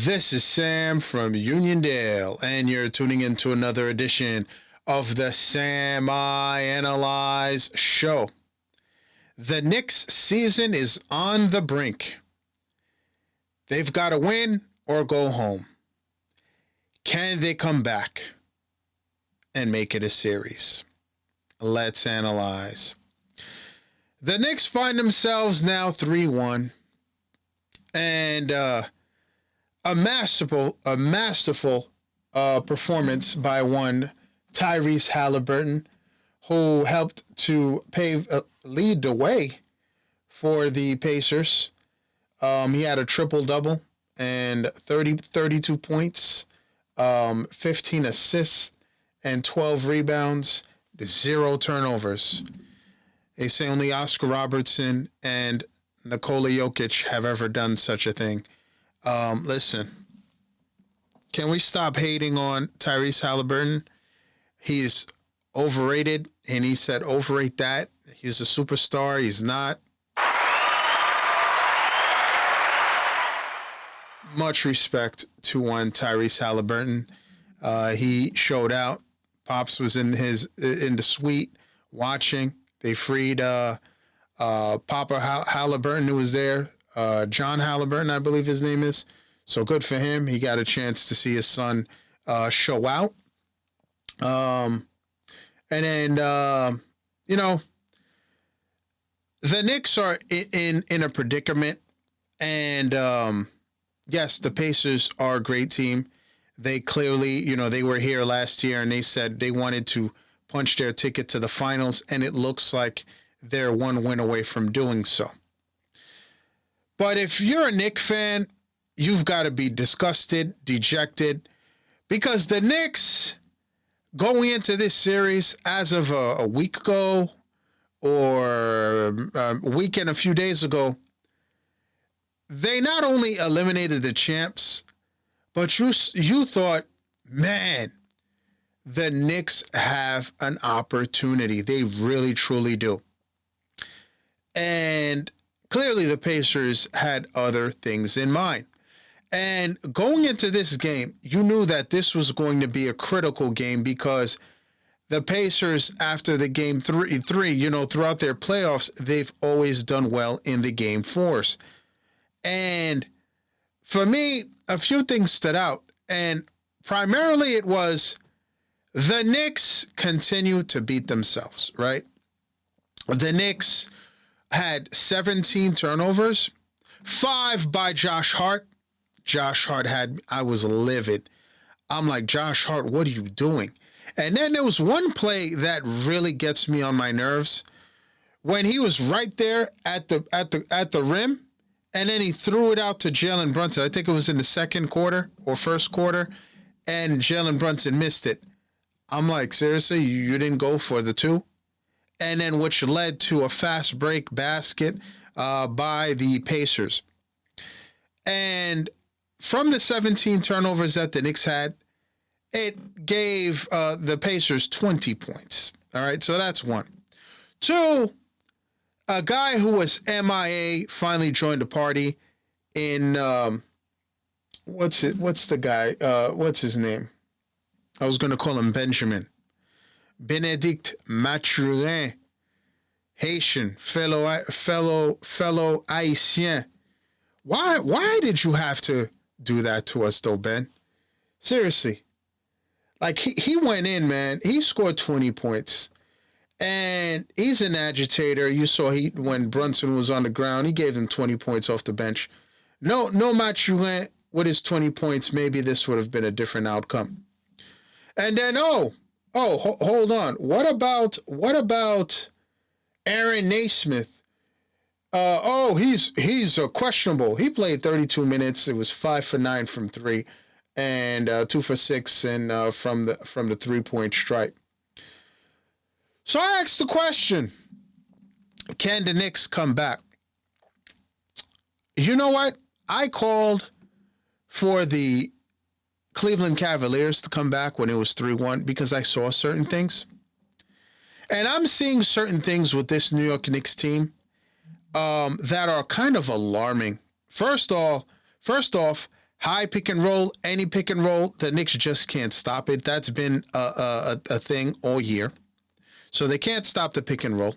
This is Sam from Uniondale, and you're tuning into another edition of the Sam I Analyze Show. The Knicks season is on the brink. They've got to win or go home. Can they come back and make it a series? Let's analyze. The Knicks find themselves now 3-1, and a masterful performance by one Tyrese Halliburton, who helped to lead the way for the Pacers. He had a triple-double and 32 points, 15 assists, and 12 rebounds, 0 turnovers. They say only Oscar Robertson and Nikola Jokic have ever done such a thing. Listen, can we stop hating on Tyrese Halliburton? He's overrated, and he said overrate that. He's a superstar. He's not. Much respect to one Tyrese Halliburton. He showed out. Pops was in the suite watching. They freed Papa Halliburton, who was there. John Halliburton, I believe his name is. So good for him. He got a chance to see his son show out. And then, the Knicks are in a predicament. And, yes, the Pacers are a great team. They clearly, they were here last year and they said they wanted to punch their ticket to the finals. And it looks like they're one win away from doing so. But if you're a Knicks fan, you've got to be disgusted, dejected, because the Knicks going into this series as of a week ago or a week and a few days ago, they not only eliminated the champs, but you thought, man, the Knicks have an opportunity. They really, truly do. And clearly the Pacers had other things in mind. And going into this game, you knew that this was going to be a critical game because the Pacers, after the game three, throughout their playoffs, they've always done well in the game fours. And for me, a few things stood out. And primarily it was the Knicks continue to beat themselves, right? The Knicks had 17 turnovers, 5 by Josh Hart. Josh Hart I was livid. I'm like, Josh Hart, what are you doing? And then there was one play that really gets me on my nerves when he was right there at the rim, and then he threw it out to Jalen Brunson. I think it was in the second quarter or first quarter, and Jalen Brunson missed it. I'm like, seriously, you didn't go for the 2? And then which led to a fast break basket by the Pacers. And from the 17 turnovers that the Knicks had, it gave the Pacers 20 points. All right, so that's one. 2, a guy who was MIA finally joined the party in, what's the guy? What's his name? I was going to call him Benjamin. Benedict Mathurin, Haitian, fellow Haitien. Why did you have to do that to us, though, Ben? Seriously. Like, he went in, man. He scored 20 points. And he's an agitator. You saw when Brunson was on the ground, he gave him 20 points off the bench. No Mathurin with his 20 points, maybe this would have been a different outcome. And then, hold on. What about Aaron Naismith? He's questionable. He played 32 minutes. It was 5 for 9 from 3, and 2 for 6 and from the 3-point stripe. So I asked the question: can the Knicks come back? You know what? I called for the Cleveland Cavaliers to come back when it was 3-1 because I saw certain things. And I'm seeing certain things with this New York Knicks team that are kind of alarming. First off, High pick and roll, any pick and roll, the Knicks just can't stop it. That's been a thing all year. So they can't stop the pick and roll.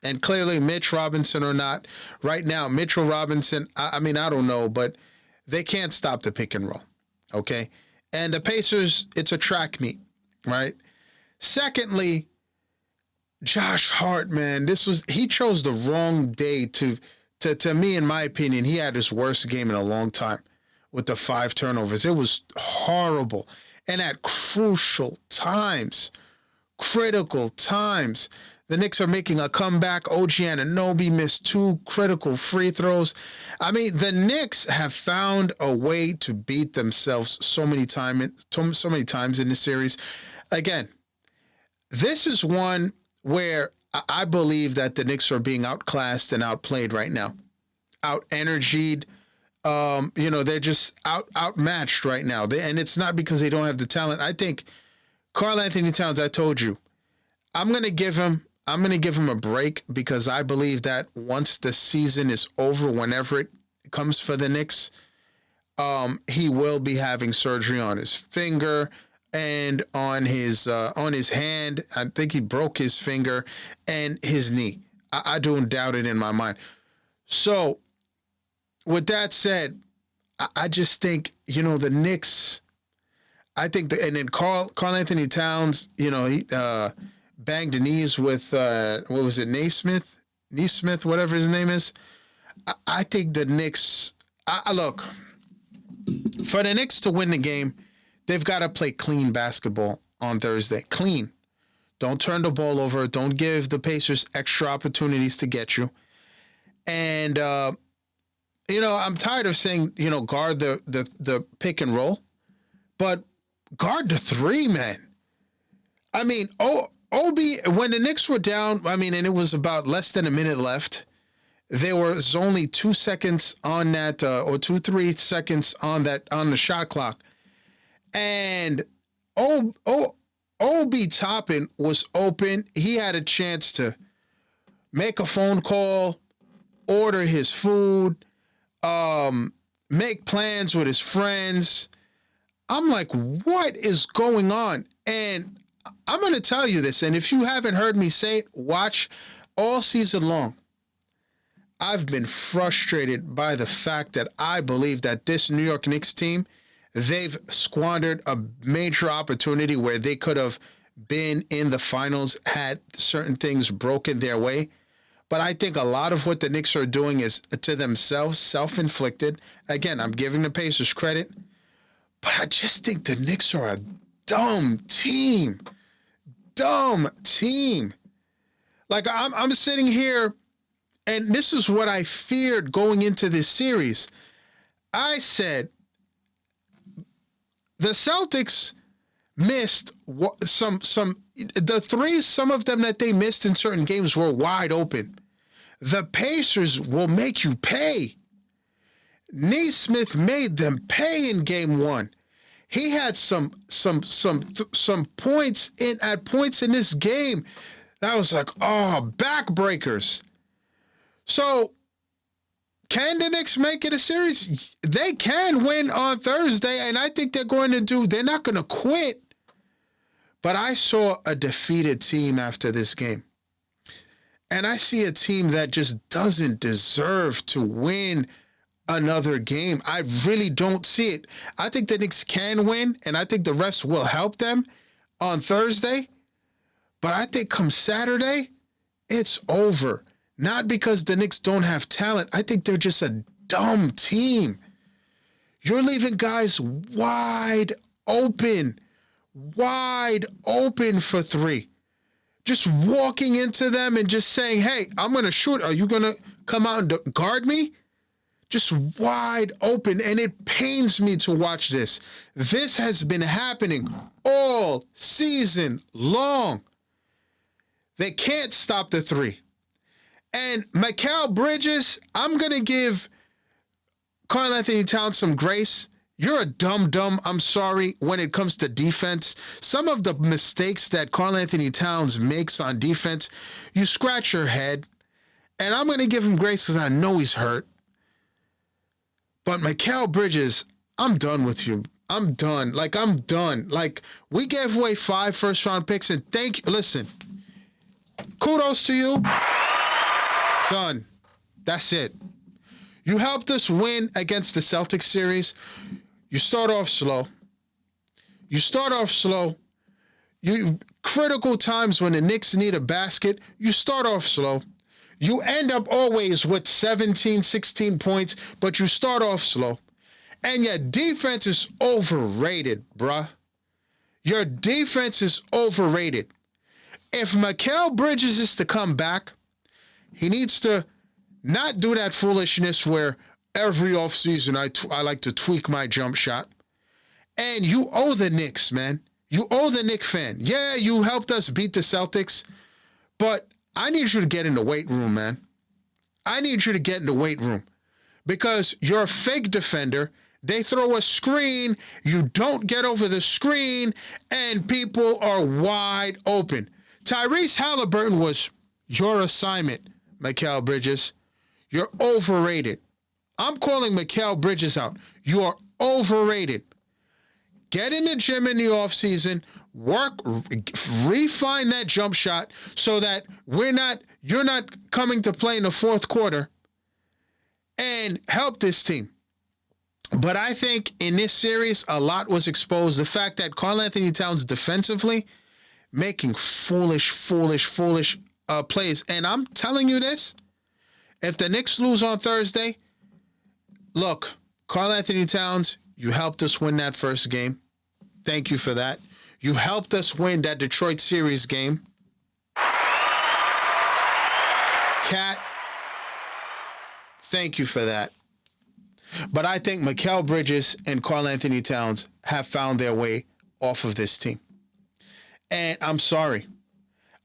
And clearly, Mitch Robinson or not, right now, Mitchell Robinson, I mean, I don't know, but they can't stop the pick and roll, okay? And the Pacers, it's a track meet, right? Secondly, Josh Hart, man, he chose the wrong day to me, in my opinion, he had his worst game in a long time with the 5 turnovers. It was horrible. And at critical times, the Knicks are making a comeback. OG Anunoby missed 2 critical free throws. I mean, the Knicks have found a way to beat themselves so many times in this series. Again, this is one where I believe that the Knicks are being outclassed and outplayed right now, out-energied. They're just outmatched right now. And it's not because they don't have the talent. I think Karl-Anthony Towns, I told you, I'm going to give him a break because I believe that once the season is over, whenever it comes for the Knicks, he will be having surgery on his finger and on his hand. I think he broke his finger and his knee. I don't doubt it in my mind. So with that said, I just think, the Knicks, I think and then Karl-Anthony Towns, he banged the knees with, what was it, Naismith, whatever his name is. I think the Knicks, look, for the Knicks to win the game, they've got to play clean basketball on Thursday. Clean. Don't turn the ball over. Don't give the Pacers extra opportunities to get you. And, I'm tired of saying, guard the pick and roll, but guard the 3, man. I mean, Obi, when the Knicks were down, and it was about less than a minute left, there was only 2 seconds on that, or 3 seconds on the shot clock. And Obi Toppin was open. He had a chance to make a phone call, order his food, make plans with his friends. I'm like, what is going on? And I'm going to tell you this, and if you haven't heard me say it, watch all season long. I've been frustrated by the fact that I believe that this New York Knicks team, they've squandered a major opportunity where they could have been in the finals had certain things broken their way. But I think a lot of what the Knicks are doing is to themselves, self-inflicted. Again, I'm giving the Pacers credit, but I just think the Knicks are a dumb team. Like, I'm sitting here, and this is what I feared going into this series. I said, the Celtics missed the threes, some of them that they missed in certain games were wide open. The Pacers will make you pay. Naismith made them pay in game 1. He had some points in this game that was like, backbreakers. So can the Knicks make it a series? They can win on Thursday, and I think they're not going to quit. But I saw a defeated team after this game. And I see a team that just doesn't deserve to win another game. I really don't see it. I think the Knicks can win, and I think the refs will help them on Thursday. But I think come Saturday, it's over. Not because the Knicks don't have talent. I think they're just a dumb team. You're leaving guys wide open for 3. Just walking into them and just saying, hey, I'm going to shoot. Are you going to come out and guard me? Just wide open. And it pains me to watch this. This has been happening all season long. They can't stop the 3. And Mikal Bridges, I'm going to give Karl-Anthony Towns some grace. You're a dumb. I'm sorry when it comes to defense. Some of the mistakes that Karl-Anthony Towns makes on defense, you scratch your head. And I'm going to give him grace because I know he's hurt. But Mikal Bridges, I'm done with you. I'm done. Like, I'm done. Like, we gave away 5 first-round picks, and thank you. Listen, kudos to you. Done. That's it. You helped us win against the Celtics series. You start off slow. You critical times when the Knicks need a basket, you start off slow. You end up always with 17, 16 points, but you start off slow. And your defense is overrated, bruh. Your defense is overrated. If Mikal Bridges is to come back, he needs to not do that foolishness where every offseason I like to tweak my jump shot. And you owe the Knicks, man. You owe the Knicks fan. Yeah, you helped us beat the Celtics, but I need you to get in the weight room, man. I need you to get in the weight room because you're a fake defender. They throw a screen, you don't get over the screen, and people are wide open. Tyrese Halliburton was your assignment, Mikal Bridges. You're overrated. I'm calling Mikal Bridges out. You are overrated. Get in the gym in the offseason, work, refine that jump shot so that you're not coming to play in the fourth quarter, and help this team. But I think in this series, a lot was exposed. The fact that Karl-Anthony Towns defensively making foolish plays. And I'm telling you this, if the Knicks lose on Thursday, look, Karl-Anthony Towns, you helped us win that first game. Thank you for that. You helped us win that Detroit series game. Cat, thank you for that. But I think Mikal Bridges and Karl-Anthony Towns have found their way off of this team. And I'm sorry.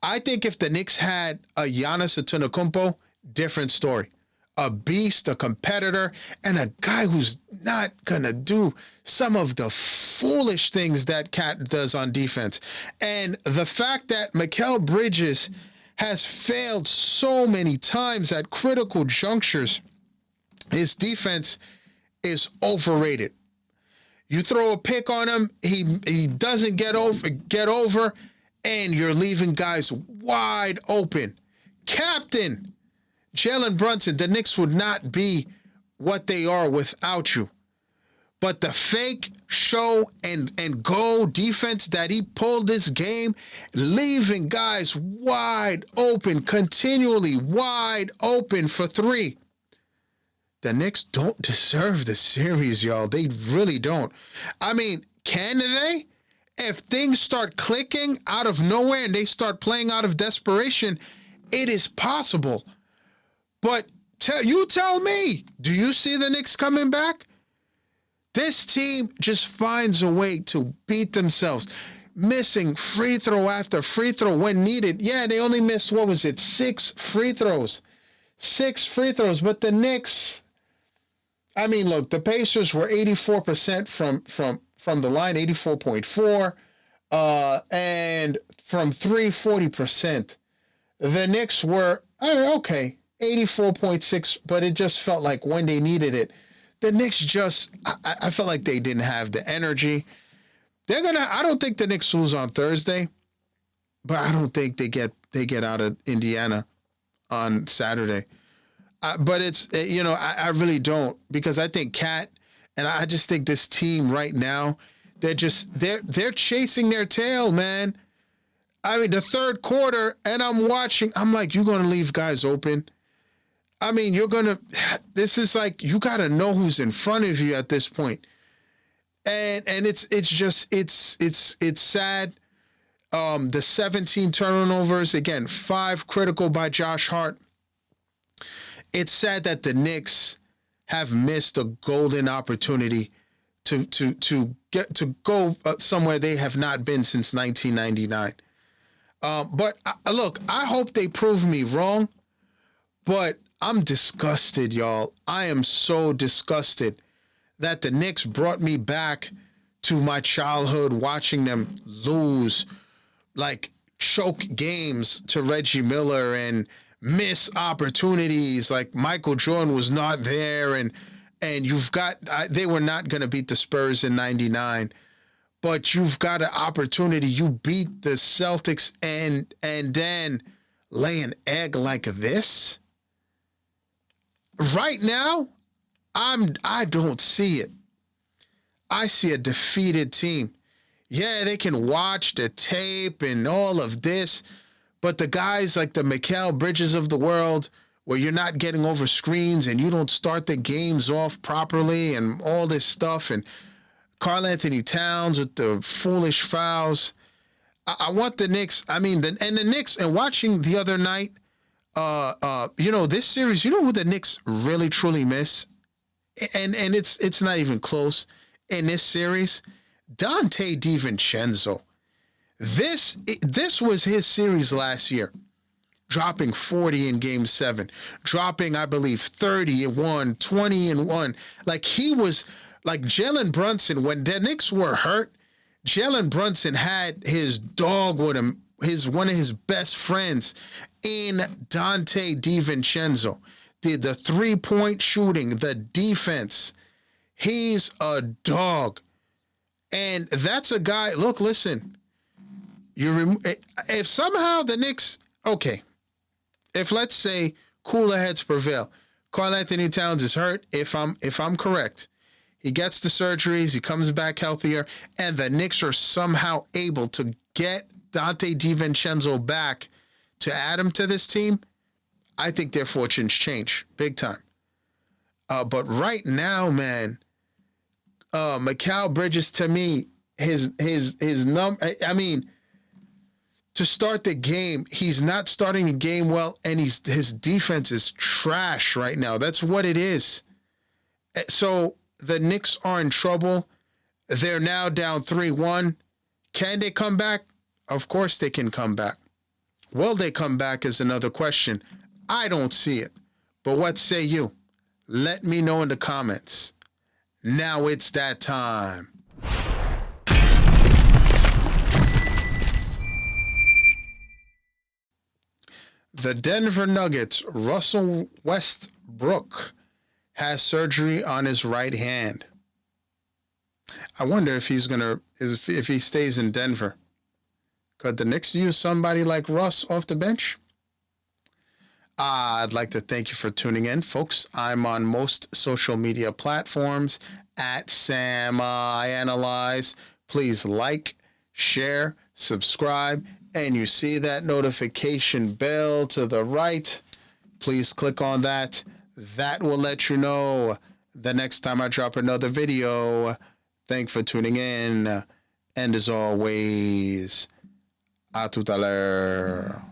I think if the Knicks had a Giannis Antetokounmpo, different story. A beast, a competitor, and a guy who's not going to do some of the foolish things that Cat does on defense. And the fact that Mikal Bridges has failed so many times at critical junctures, his defense is overrated. You throw a pick on him, he doesn't get over, and you're leaving guys wide open. Captain Jalen Brunson, the Knicks would not be what they are without you. But the fake show and go defense that he pulled this game, leaving guys wide open, continually wide open for 3. The Knicks don't deserve the series, y'all. They really don't. I mean, can they? If things start clicking out of nowhere and they start playing out of desperation, it is possible. But tell me, do you see the Knicks coming back? This team just finds a way to beat themselves, missing free throw after free throw when needed. Yeah, they only missed, 6 free throws. 6 free throws, but the Knicks, I mean, look, the Pacers were 84% from the line, 84.4, and from 3, 40%. The Knicks were, okay, 84.6, but it just felt like when they needed it, the Knicks just, I felt like they didn't have the energy. I don't think the Knicks lose on Thursday, but I don't think they get out of Indiana on Saturday. But it's, I really don't, because I think Cat, and I just think this team right now, they're chasing their tail, man. I mean, the third quarter, and I'm like, you're going to leave guys open. I mean, this is like, you got to know who's in front of you at this point. And it's sad. The 17 turnovers, again, 5 critical by Josh Hart. It's sad that the Knicks have missed a golden opportunity to go somewhere they have not been since 1999. But look, I hope they prove me wrong, but I'm disgusted, y'all. I am so disgusted that the Knicks brought me back to my childhood, watching them lose, like choke games to Reggie Miller and miss opportunities, like Michael Jordan was not there, and and you've got, they were not going to beat the Spurs in 99, but you've got an opportunity. You beat the Celtics and then lay an egg like this. Right now, I don't see it. I see a defeated team. Yeah, they can watch the tape and all of this, but the guys like the Mikal Bridges of the world, where you're not getting over screens and you don't start the games off properly and all this stuff, and Karl-Anthony Towns with the foolish fouls. I want the Knicks. I mean, the Knicks, and watching the other night, this series, you know who the Knicks really truly miss? And it's not even close in this series. Dante DiVincenzo. This was his series last year. Dropping 40 in Game 7. Dropping, I believe, 30 in 1, 20 in 1. Like, he was like Jalen Brunson. When the Knicks were hurt, Jalen Brunson had his dog with him, one of his best friends in Dante DiVincenzo. The three-point shooting, the defense. He's a dog. And that's a guy, look, listen. If somehow the Knicks, okay, if let's say cooler heads prevail, Karl-Anthony Towns is hurt, if I'm correct, he gets the surgeries, he comes back healthier, and the Knicks are somehow able to get Dante DiVincenzo back to add him to this team, I think their fortunes change big time. But right now, man, Mikal Bridges, to me, his number. I mean, to start the game, he's not starting the game well, and his defense is trash right now. That's what it is. So the Knicks are in trouble. They're now down 3-1. Can they come back? Of course they can come back. Will they come back is another question. I don't see it. But what say you? Let me know in the comments. Now it's that time. The Denver Nuggets, Russell Westbrook, has surgery on his right hand. I wonder if if he stays in Denver. Could the Knicks use somebody like Russ off the bench? I'd like to thank you for tuning in, folks. I'm on most social media platforms at Sam I Analyze. Please like, share, subscribe, and you see that notification bell to the right. Please click on that. That will let you know the next time I drop another video. Thanks for tuning in. And as always, à tout à l'heure.